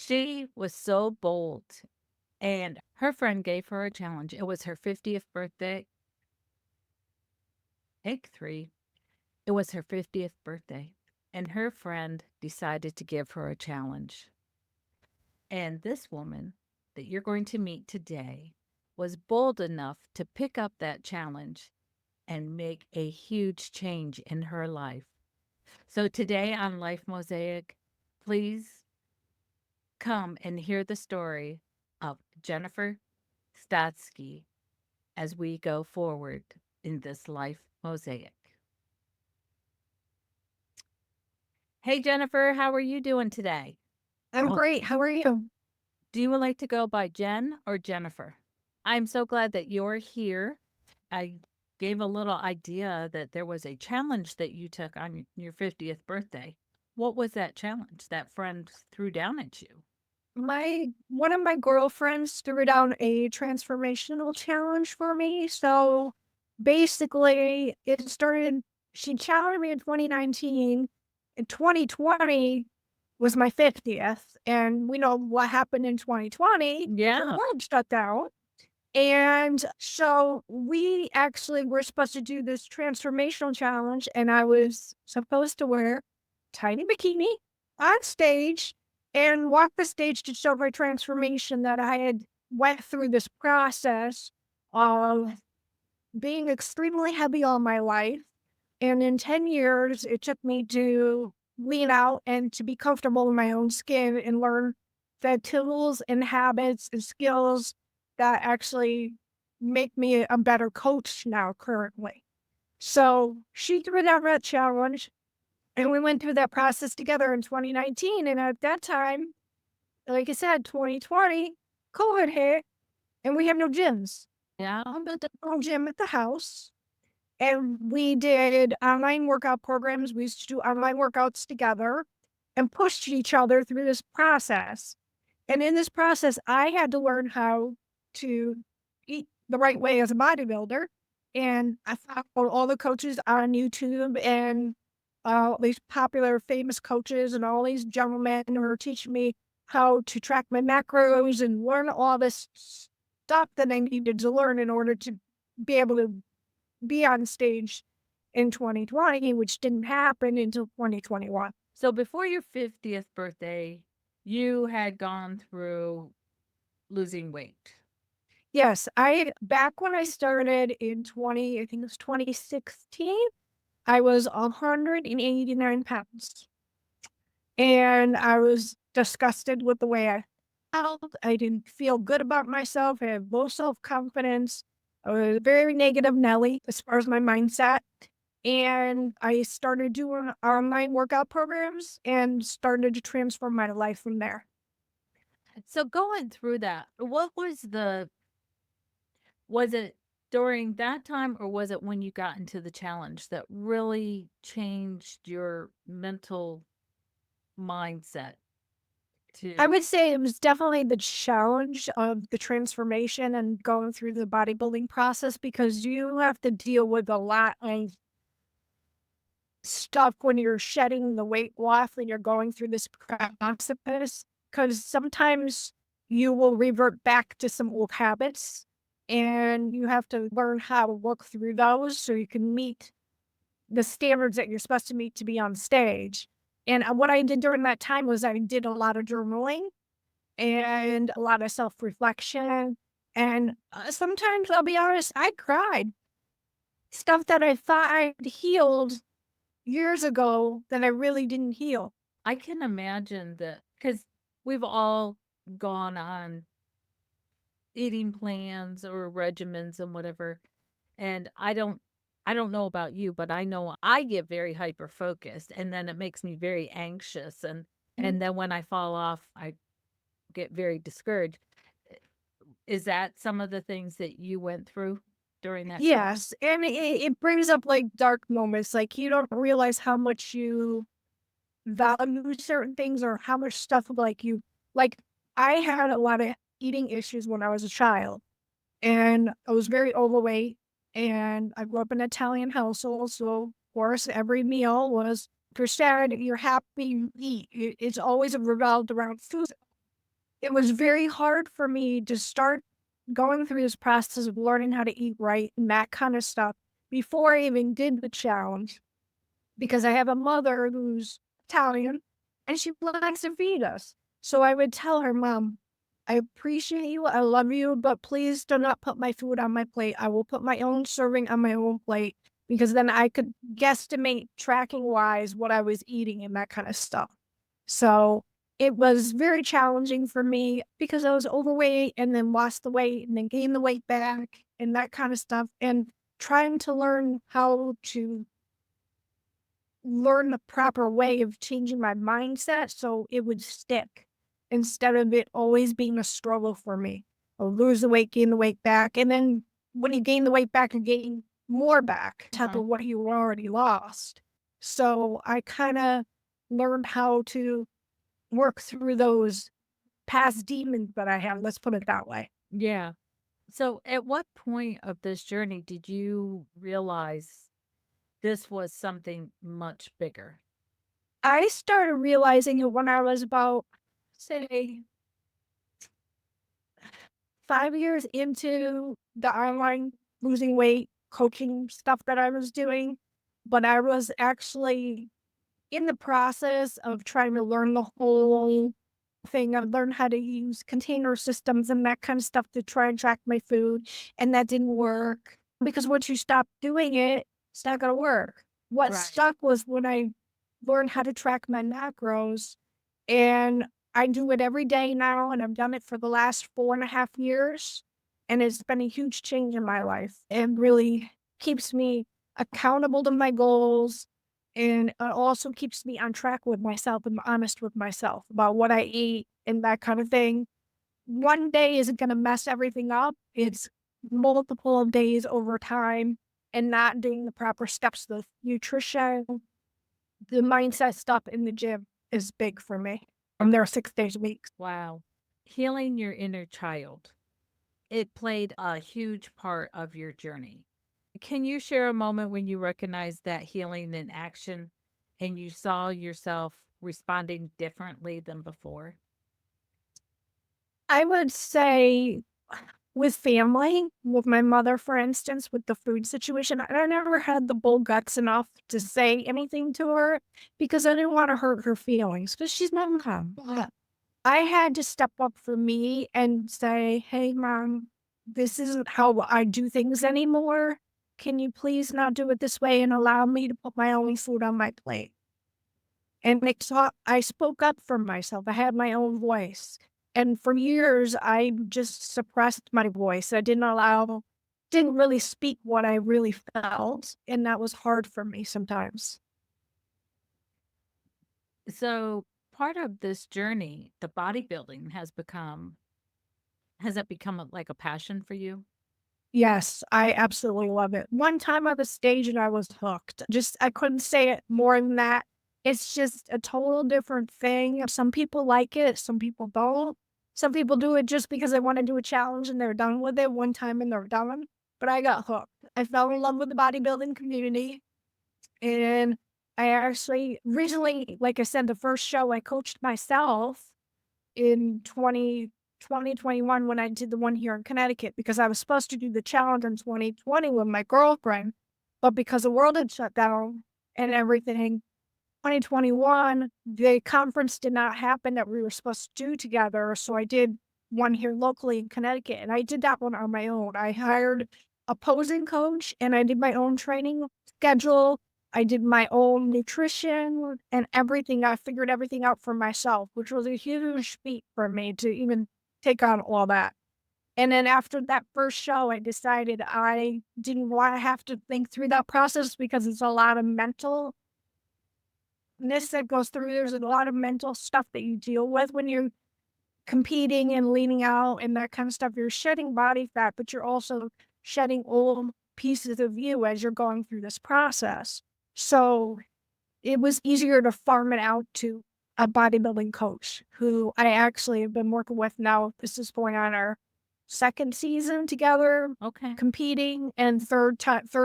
She was so bold, and her friend gave her a challenge. It was her 50th birthday. Take three. It was her 50th birthday, and her friend decided to give her a challenge. And this woman that you're going to meet today was bold enough to pick up that challenge and make a huge change in her life. So today on Life Mosaic, please come and hear the story of Jennifer Statsky as we go forward in this Life Mosaic. Hey, Jennifer, how are you doing today? I'm great. How are you? Do you like to go by Jen or Jennifer? I'm so glad that you're here. I gave a little idea that there was a challenge that you took on your 50th birthday. What was that challenge that friend threw down at you? My one of my girlfriends threw down a transformational challenge for me. So basically, it started. She challenged me in 2019. In 2020 was my 50th, and we know what happened in 2020. The Yeah. world shut down. And so we actually were supposed to do this transformational challenge, and I was supposed to wear tiny bikini on stage and walk the stage to show my transformation that I had went through this process of being extremely heavy all my life. And in 10 years, it took me to lean out and to be comfortable in my own skin and learn the tools and habits and skills that actually make me a better coach now currently. So she threw down that challenge and we went through that process together in 2019. And at that time, like I said, 2020, COVID hit and we have no gyms. Yeah. I built a little gym at the house and we did online workout programs. We used to do online workouts together and pushed each other through this process. And in this process, I had to learn how to eat the right way as a bodybuilder. And I followed all the coaches on YouTube and all these popular, famous coaches and all these gentlemen who were teaching me how to track my macros and learn all this stuff that I needed to learn in order to be able to be on stage in 2020, which didn't happen until 2021. So before your 50th birthday, you had gone through losing weight. Yes, I back when I started in 20, I think it was 2016, I was 189 pounds. And I was disgusted with the way I felt. I didn't feel good about myself. I had low self-confidence. I was very negative Nelly as far as my mindset. And I started doing online workout programs and started to transform my life from there. So going through that, what was it during that time or was it when you got into the challenge that really changed your mental mindset to I would say it was definitely the challenge of the transformation and going through the bodybuilding process because you have to deal with a lot of stuff when you're shedding the weight off and you're going through this process. Because sometimes you will revert back to some old habits and you have to learn how to work through those so you can meet the standards that you're supposed to meet to be on stage. And what I did during that time was I did a lot of journaling and a lot of self-reflection, and, sometimes, I'll be honest, I cried. Stuff that I thought I'd healed years ago that I really didn't heal. I can imagine that because we've all gone on eating plans or regimens and whatever. And I don't know about you, but I know I get very hyper focused and then it makes me very anxious and then when I fall off, I get very discouraged. Eh, Is that some of the things that you went through during that time? Yes, and it brings up, like, dark moments, like, you don't realize how much you value certain things or how much stuff, like, I had a lot of eating issues when I was a child. And I was very overweight, and I grew up in an Italian household, so, of course, every meal was if you're sad, you're happy, you eat. It's always revolved around food. It was very hard for me to start going through this process of learning how to eat right and that kind of stuff before I even did the challenge because I have a mother who's Italian and she likes to feed us. So I would tell her, Mom, I appreciate you. I love you, but please do not put my food on my plate. I will put my own serving on my own plate because then I could guesstimate tracking wise what I was eating and that kind of stuff. So it was very challenging for me because I was overweight and then lost the weight and then gained the weight back and that kind of stuff. And trying to learn how to learn the proper way of changing my mindset so it would stick instead of it always being a struggle for me. I'll lose the weight, gain the weight back. And then when you gain the weight back, you gain more back, type Uh-huh. of what you already lost. So I kind of learned how to work through those past demons that I have. Let's put it that way. Yeah. So, at what point of this journey did you realize this was something much bigger? I started realizing it when I was about, say, 5 years into the online losing weight coaching stuff that I was doing, but I was actually in the process of trying to learn the whole thing. I learned how to use container systems and that kind of stuff to try and track my food, and that didn't work because once you stop doing it, it's not gonna work. What Right. stuck was when I learned how to track my macros, and I do it every day now, and I've done it for the last 4.5 years, and it's been a huge change in my life. It really keeps me accountable to my goals, and it also keeps me on track with myself and honest with myself about what I eat and that kind of thing. One day isn't gonna mess everything up. It's multiple days over time and not doing the proper steps, the nutrition, the mindset stuff in the gym is big for me. I'm there 6 days a week. Wow. Healing your inner child. It played a huge part of your journey. Can you share a moment when you recognized that healing in action and you saw yourself responding differently than before? I would say with family, with my mother, for instance, with the food situation, I never had the bull guts enough to say anything to her because I didn't wanna hurt her feelings because she's my mom. But I had to step up for me and say, "Hey, mom, this isn't how I do things anymore. Can you please not do it this way and allow me to put my own food on my plate?" And I spoke up for myself. I had my own voice. And for years, I just suppressed my voice. I didn't really speak what I really felt. And that was hard for me sometimes. So, part of this journey, the bodybuilding has it become like a passion for you? Yes, I absolutely love it. One time on the stage and I was hooked. Just, I couldn't say it more than that. It's just a total different thing. Some people like it, some people don't. Some people do it just because they want to do a challenge and they're done with it one time and they're done. But I got hooked. I fell in love with the bodybuilding community. And I actually recently, like I said, the first show I coached myself in 2021 when I did the one here in Connecticut because I was supposed to do the challenge in 2020 with my girlfriend, but because the world had shut down and everything, 2021, the conference did not happen that we were supposed to do together. So I did one here locally in Connecticut, and I did that one on my own. I hired a posing coach and I did my own training schedule. I did my own nutrition and everything. I figured everything out for myself, which was a huge feat for me to even take on all that. And then after that first show, I decided I didn't want to have to think through that process because it's a lot of mental that goes through. There's a lot of mental stuff that you deal with when you're competing and leaning out and that kind of stuff. You're shedding body fat, but you're also shedding old pieces of you as you're going through this process. So it was easier to farm it out to a bodybuilding coach who I actually have been working with now. This is going on our second season together, Okay. competing, and third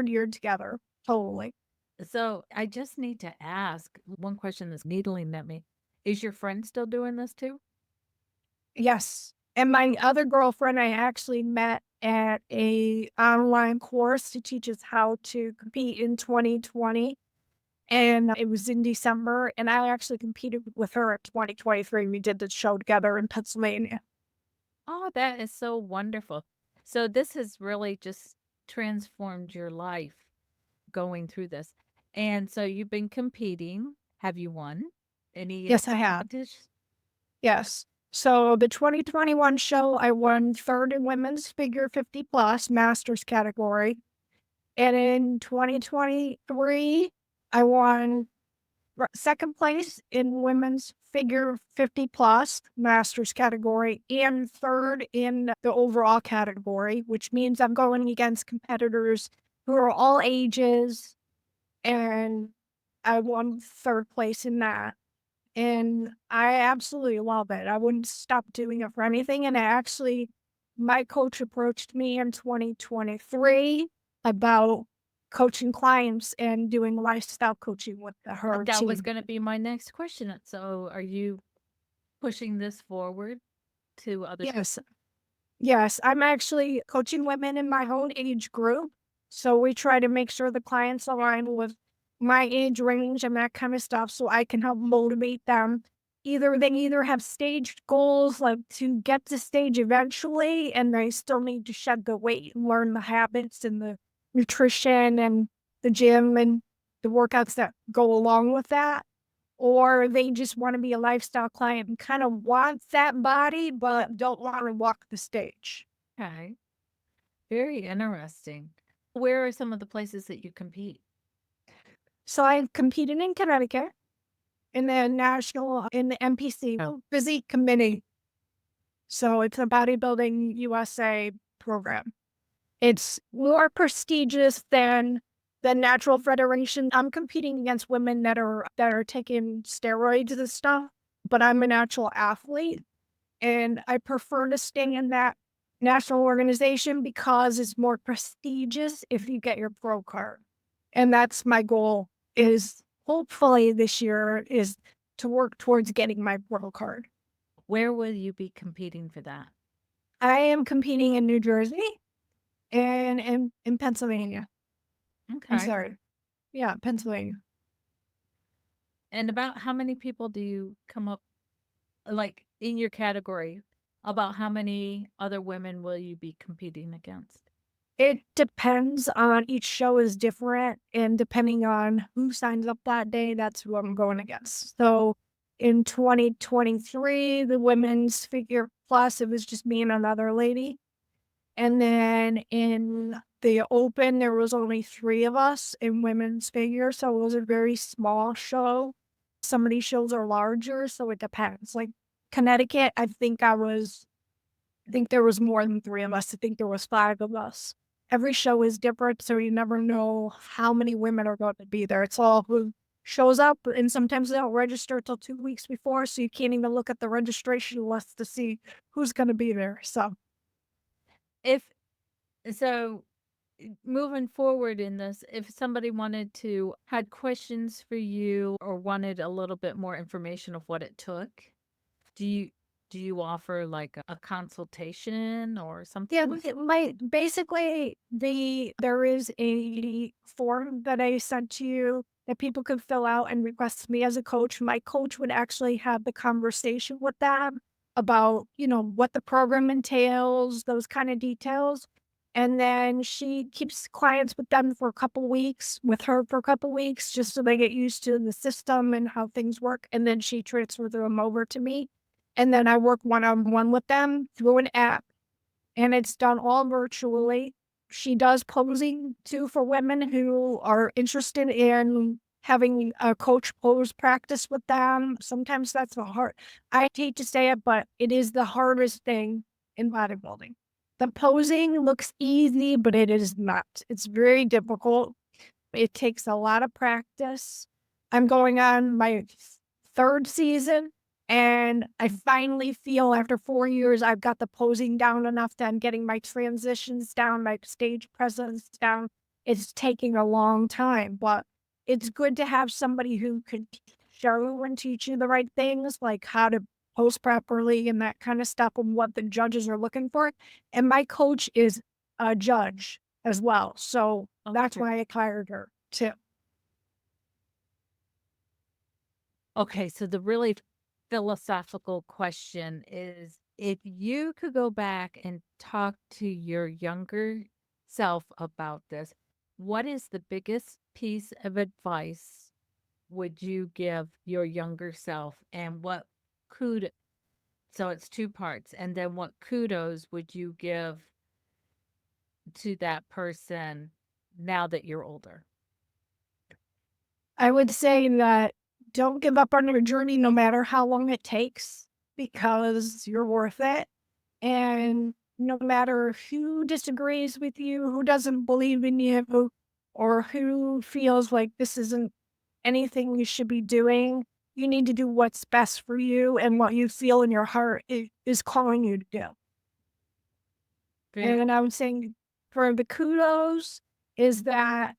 year together. Totally. So, I just need to ask one question that's needling at me. Is your friend still doing this too? Yes. And my other girlfriend, I actually met at a online course to teach us how to compete in 2020. And it was in December, and I actually competed with her in 2023. We did the show together in Pennsylvania. Oh, that is so wonderful. So this has really just transformed your life going through this. And so you've been competing. Have you won any Yes, I have. competition? Yes. So the 2021 show, I won third in women's figure 50 plus masters category. And in 2023, I won second place in women's figure 50 plus masters category and third in the overall category, which means I'm going against competitors who are all ages. And I won third place in that. And I absolutely love it. I wouldn't stop doing it for anything. And my coach approached me in 2023 about coaching clients and doing lifestyle coaching with her That was team. going to be my next question. So are you pushing this forward to other? Yes. Yes. I'm actually coaching women in my own age group. So we try to make sure the clients align with my age range and that kind of stuff so I can help motivate them. They either have staged goals like to get to stage eventually and they still need to shed the weight and learn the habits and the nutrition and the gym and the workouts that go along with that. Or they just want to be a lifestyle client and kind of want that body, but don't want to walk the stage. Okay. Very interesting. Where are some of the places that you compete? So I competed in Connecticut in the MPC physique committee. So it's a bodybuilding USA program. It's more prestigious than the Natural Federation. I'm competing against women that are taking steroids and stuff, but I'm a natural athlete and I prefer to stay in that national organization because it's more prestigious if you get your pro card. And that's my goal is hopefully this year is to work towards getting my pro card. Where will you be competing for that? I am competing in New Jersey and in Pennsylvania. I'm Okay. sorry. Yeah, Pennsylvania. And about how many people do you come up like in your category? About how many other women will you be competing against? It depends on each show is different, and depending on who signs up that day, that's who I'm going against. So in 2023, the women's figure plus, it was just me and another lady. And then in the open, there was only 3 of us in women's figure, so it was a very small show. Some of these shows are larger, so it depends. Like Connecticut, I think there was more than 3 of us. I think there was 5 of us. Every show is different, so you never know how many women are going to be there. It's all who shows up, and sometimes they don't register till 2 weeks before, so you can't even look at the registration list to see who's gonna be there, so If so, moving forward in this, if somebody wanted to had questions for you or wanted a little bit more information of what it took, do you do you offer like a consultation or something? yeah, basically, there is a form that I sent to you that people could fill out and request me as a coach. My coach would actually have the conversation with them about, what the program entails, those kind of details. And then she keeps clients with them for a couple weeks, with her for a couple weeks, just so they get used to the system and how things work. And then she transfers them over to me. And then I work one on one with them through an app and it's done all virtually. She does posing too for women who are interested in having a coach pose practice with them. Sometimes that's I hate to say it, but it is the hardest thing in bodybuilding. The posing looks easy, but it is not. It's very difficult. It takes a lot of practice. I'm going on my 3rd season, and I finally feel after 4 years, I've got the posing down enough that I'm getting my transitions down, my stage presence down. It's taking a long time, but it's good to have somebody who could show and teach you the right things, like how to pose properly and that kind of stuff and what the judges are looking for. And my coach is a judge as well. So that's Okay. why I hired her too. Okay, so the really philosophical question is, if you could go back and talk to your younger self about this, what is the biggest piece of advice would you give your younger self, and what kudos, so it's two parts, and then what kudos would you give to that person now that you're older? I would say that don't give up on your journey no matter how long it takes because you're worth it. And no matter who disagrees with you, who doesn't believe in you, or who feels like this isn't anything you should be doing, you need to do what's best for you and what you feel in your heart is calling you to do. Very And I was saying for the kudos is that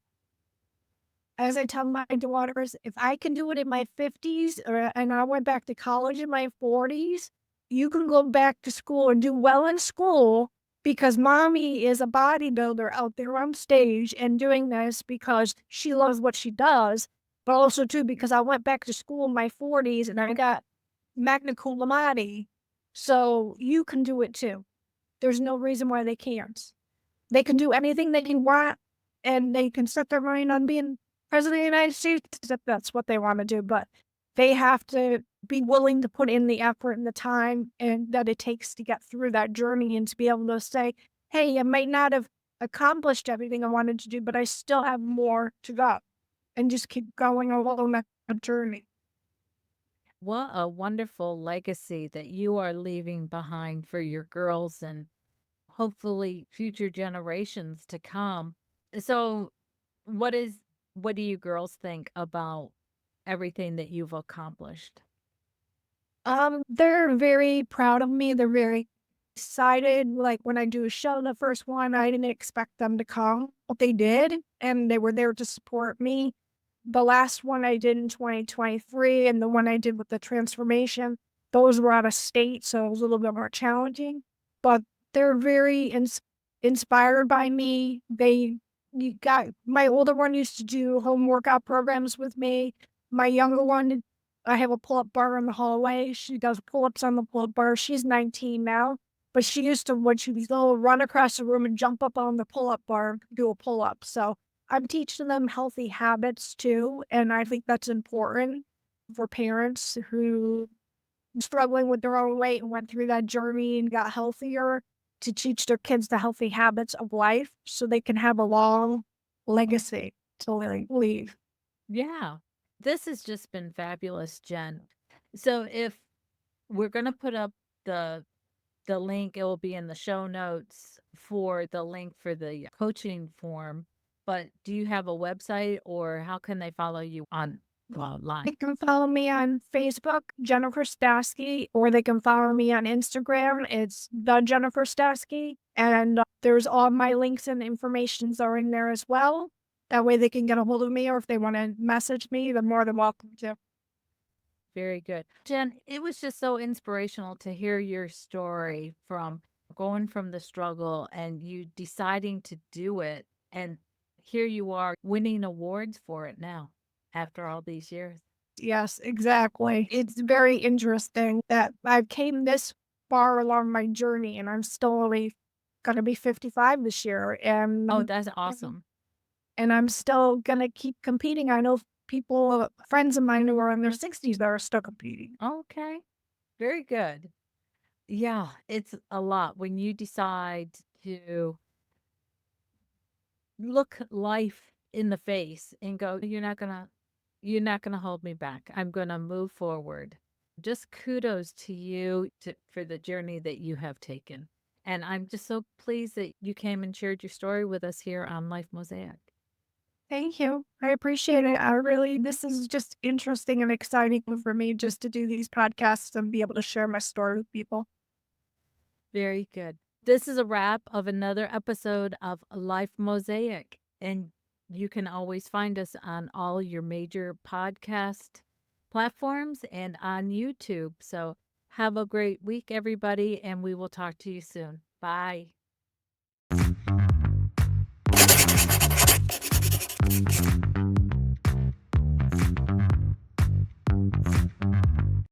as I tell my daughters, if I can do it in my 50s and I went back to college in my 40s, you can go back to school and do well in school because mommy is a bodybuilder out there on stage and doing this because she loves what she does, but also too because I went back to school in my 40s and I got magna cum laude. So you can do it too. There's no reason why they can't. They can do anything they want, and they can set their mind on being president of the United States if that's what they wanna do, but they have to be willing to put in the effort and the time and that it takes to get through that journey and to be able to say, "Hey, I might not have accomplished everything I wanted to do, but I still have more to go," and just keep going along that journey. What a wonderful legacy that you are leaving behind for your girls and hopefully future generations to come. So, what is what do you girls think about everything that you've accomplished? They're very proud of me. They're very excited. Like when I do a show, the first one, I didn't expect them to come, but they did, and they were there to support me. The last one I did in 2023 and the one I did with the transformation, those were out of state, so it was a little bit more challenging. But they're very inspired by me. They you got my older one used to do home workout programs with me. My younger one I have a pull-up bar in the hallway. She does pull-ups on the pull-up bar. She's 19 now, but she used to, when she was little, run across the room and jump up on the pull-up bar, do a pull-up. So I'm teaching them healthy habits too, and I think that's important for parents who are struggling with their own weight and went through that journey and got healthier to teach their kids the healthy habits of life so they can have a long legacy to leave. Yeah. This has just been fabulous, Jen. So if we're going to put up the the link, it will be in the show notes for the link for the coaching form. But do you have a website, or how can they follow you online? They can follow me on Facebook, Jennifer Statsky, or they can follow me on Instagram. It's the Jennifer Statsky, and there's all my links and informations are in there as well. That way they can get a hold of me, or if they want to message me, they're more than welcome to. Very good. Jen, it was just so inspirational to hear your story from going from the struggle and you deciding to do it. And here you are winning awards for it now after all these years. Yes, exactly. It's very interesting that I came this far along my journey, and I'm still only going to be 55 this year, Oh, that's awesome. and I'm still gonna keep competing. I know people, friends of mine who are in their 60s that are still competing. Okay. Very good. Yeah, it's a lot when you decide to look life in the face and go, you're not gonna hold me back. I'm gonna move forward. Just kudos to you for the journey that you have taken. And I'm just so pleased that you came and shared your story with us here on Life Mosaic. Thank you. I appreciate it. This is just interesting and exciting for me just to do these podcasts and be able to share my story with people. Very good. This is a wrap of another episode of Life Mosaic. And you can always find us on all your major podcast platforms and on YouTube. So Have a great week, everybody, and we will talk to you soon. Bye.